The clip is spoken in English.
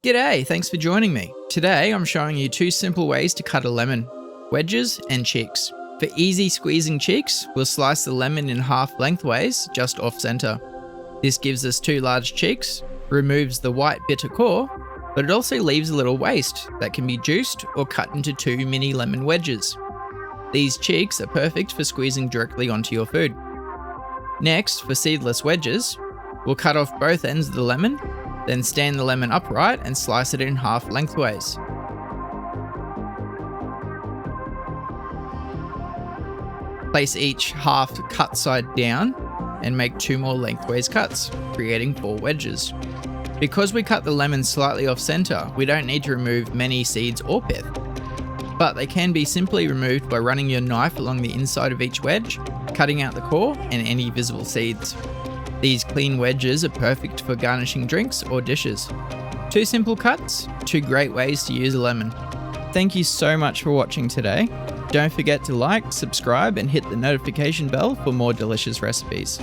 G'day, thanks for joining me. Today I'm showing you two simple ways to cut a lemon, wedges and cheeks. For easy squeezing cheeks, we'll slice the lemon in half lengthways, just off center. This gives us two large cheeks, removes the white bitter core, but it also leaves a little waste that can be juiced or cut into two mini lemon wedges. These cheeks are perfect for squeezing directly onto your food. Next, for seedless wedges, we'll cut off both ends of the lemon, then stand the lemon upright and slice it in half lengthways. Place each half cut side down and make two more lengthways cuts, creating 4 wedges. Because we cut the lemon slightly off center, we don't need to remove many seeds or pith, but they can be simply removed by running your knife along the inside of each wedge, cutting out the core and any visible seeds. These clean wedges are perfect for garnishing drinks or dishes. 2 simple cuts, 2 great ways to use a lemon. Thank you so much for watching today. Don't forget to like, subscribe and hit the notification bell for more delicious recipes.